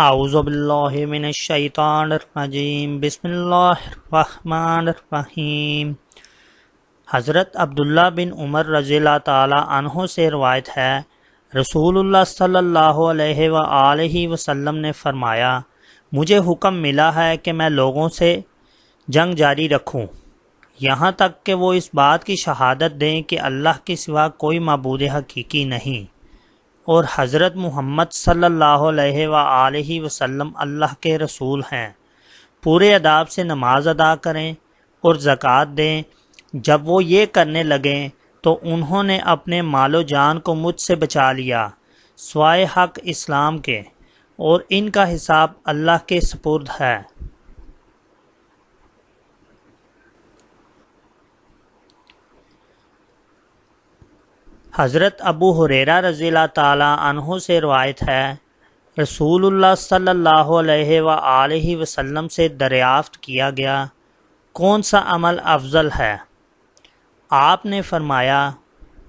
اعوذ باللہ من الشیطان الرجیم بسم اللہ الرحمن الرحیم۔ حضرت عبداللہ بن عمر رضی اللہ تعالی عنہ سے روایت ہے، رسول اللہ صلی اللہ علیہ وآلہ وسلم نے فرمایا، مجھے حکم ملا ہے کہ میں لوگوں سے جنگ جاری رکھوں یہاں تک کہ وہ اس بات کی شہادت دیں کہ اللہ کے سوا کوئی معبود حقیقی نہیں اور حضرت محمد صلی اللہ علیہ وآلہ وسلم اللہ کے رسول ہیں۔ پورے اداب سے نماز ادا کریں اور زکوٰۃ دیں۔ جب وہ یہ کرنے لگیں تو انہوں نے اپنے مال و جان کو مجھ سے بچا لیا سوائے حق اسلام کے، اور ان کا حساب اللہ کے سپرد ہے۔ حضرت ابو ہریرہ رضی اللہ تعالیٰ عنہ سے روایت ہے، رسول اللہ صلی اللہ علیہ وآلہ وسلم سے دریافت کیا گیا، کون سا عمل افضل ہے؟ آپ نے فرمایا،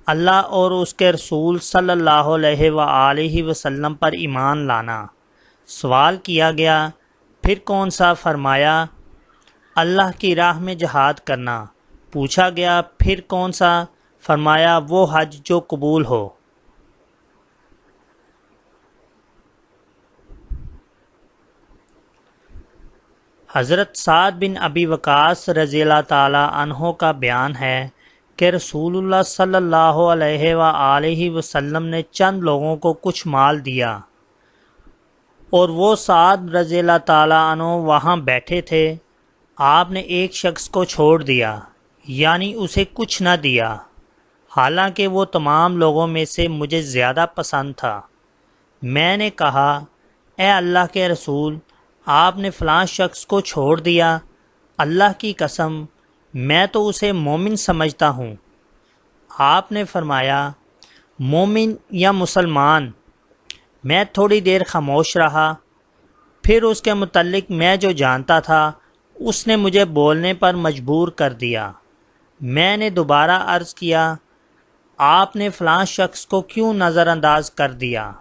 اللہ اور اس کے رسول صلی اللہ علیہ وآلہ وسلم پر ایمان لانا۔ سوال کیا گیا، پھر کون سا؟ فرمایا، اللہ کی راہ میں جہاد کرنا۔ پوچھا گیا، پھر کون سا؟ فرمایا، وہ حج جو قبول ہو۔ حضرت سعد بن ابی وقاص رضی اللہ تعالی عنہ کا بیان ہے کہ رسول اللہ صلی اللہ علیہ وآلہ وسلم نے چند لوگوں کو کچھ مال دیا اور وہ سعد رضی اللہ تعالی عنہ وہاں بیٹھے تھے۔ آپ نے ایک شخص کو چھوڑ دیا، یعنی اسے کچھ نہ دیا، حالانکہ وہ تمام لوگوں میں سے مجھے زیادہ پسند تھا۔ میں نے کہا، اے اللہ کے رسول، آپ نے فلاں شخص کو چھوڑ دیا، اللہ کی قسم میں تو اسے مومن سمجھتا ہوں۔ آپ نے فرمایا، مومن یا مسلمان؟ میں تھوڑی دیر خاموش رہا، پھر اس کے متعلق میں جو جانتا تھا اس نے مجھے بولنے پر مجبور کر دیا۔ میں نے دوبارہ عرض کیا، آپ نے فلاں شخص کو کیوں نظر انداز کر دیا؟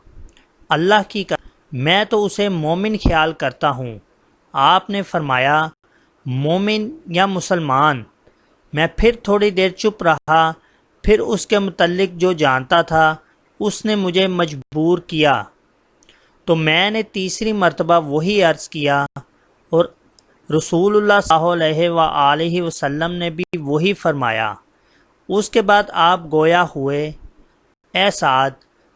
اللہ کی قسم میں تو اسے مومن خیال کرتا ہوں۔ آپ نے فرمایا، مومن یا مسلمان؟ میں پھر تھوڑی دیر چپ رہا، پھر اس کے متعلق جو جانتا تھا اس نے مجھے مجبور کیا، تو میں نے تیسری مرتبہ وہی عرض کیا، اور رسول اللہ صلی اللہ علیہ وآلہ وسلم نے بھی وہی فرمایا۔ اس کے بعد آپ گویا ہوئے، اے سعد،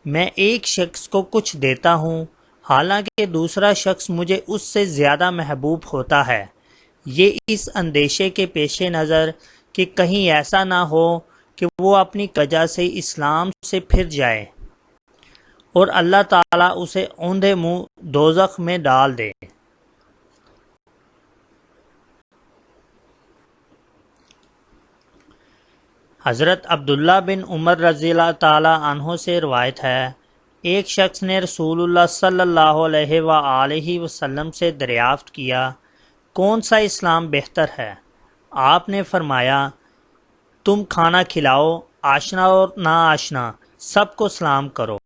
میں ایک شخص کو کچھ دیتا ہوں حالانکہ دوسرا شخص مجھے اس سے زیادہ محبوب ہوتا ہے، یہ اس اندیشے کے پیش نظر کہ کہیں ایسا نہ ہو کہ وہ اپنی وجہ سے اسلام سے پھر جائے اور اللہ تعالیٰ اسے اوندھے منہ دوزخ میں ڈال دے۔ حضرت عبداللہ بن عمر رضی اللہ تعالی عنہ سے روایت ہے، ایک شخص نے رسول اللہ صلی اللہ علیہ وآلہ وسلم سے دریافت کیا، کون سا اسلام بہتر ہے؟ آپ نے فرمایا، تم کھانا کھلاؤ، آشنا اور نا آشنا سب کو سلام کرو۔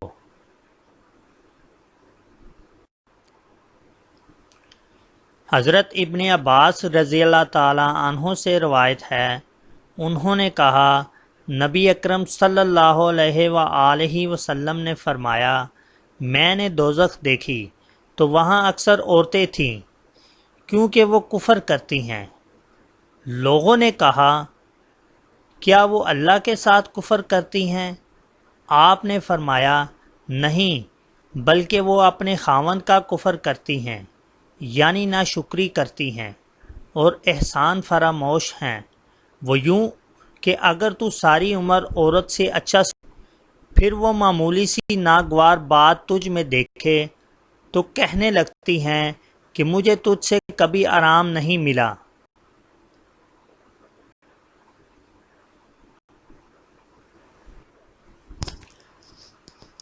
حضرت ابن عباس رضی اللہ تعالی عنہ سے روایت ہے، انہوں نے کہا، نبی اکرم صلی اللہ علیہ وآلہ وسلم نے فرمایا، میں نے دوزخ دیکھی تو وہاں اکثر عورتیں تھیں کیونکہ وہ کفر کرتی ہیں۔ لوگوں نے کہا، کیا وہ اللہ کے ساتھ کفر کرتی ہیں؟ آپ نے فرمایا، نہیں، بلکہ وہ اپنے خاوند کا کفر کرتی ہیں، یعنی ناشکری کرتی ہیں اور احسان فراموش ہیں۔ وہ یوں کہ اگر تو ساری عمر عورت سے اچھا پھر وہ معمولی سی ناگوار بات تجھ میں دیکھے تو کہنے لگتی ہیں کہ مجھے تجھ سے کبھی آرام نہیں ملا۔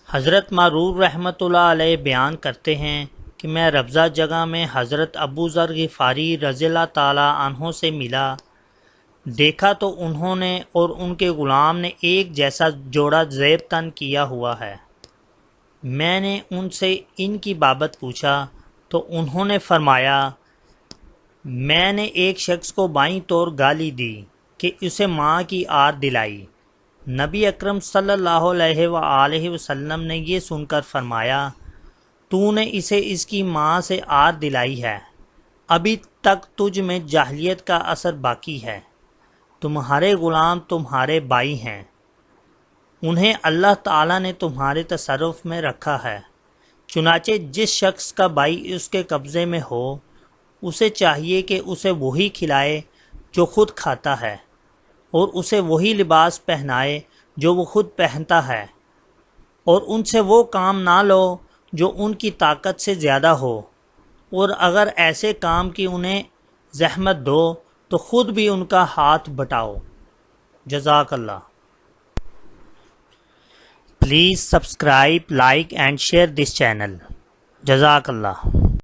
حضرت معرور رحمۃ اللہ علیہ بیان کرتے ہیں کہ میں ربضہ جگہ میں حضرت ابو ذر غفاری رضی اللہ تعالی عنہ سے ملا، دیکھا تو انہوں نے اور ان کے غلام نے ایک جیسا جوڑا زیب تن کیا ہوا ہے۔ میں نے ان سے ان کی بابت پوچھا تو انہوں نے فرمایا میں نے ایک شخص کو بائیں طور گالی دی کہ اسے ماں کی آر دلائی۔ نبی اکرم صلی اللہ علیہ وآلہ وسلم نے یہ سن کر فرمایا تو نے اسے اس کی ماں سے آر دلائی ہے، ابھی تک تجھ میں جاہلیت کا اثر باقی ہے، تمہارے غلام تمہارے بھائی ہیں، انہیں اللہ تعالیٰ نے تمہارے تصرف میں رکھا ہے، چنانچہ جس شخص کا بھائی اس کے قبضے میں ہو اسے چاہیے کہ اسے وہی کھلائے جو خود کھاتا ہے، اور اسے وہی لباس پہنائے جو وہ خود پہنتا ہے، اور ان سے وہ کام نہ لو جو ان کی طاقت سے زیادہ ہو، اور اگر ایسے کام کی انہیں زحمت دو تو خود بھی ان کا ہاتھ بٹاؤ۔ جزاک اللہ۔ Please subscribe, like and share this channel. Jazakallah.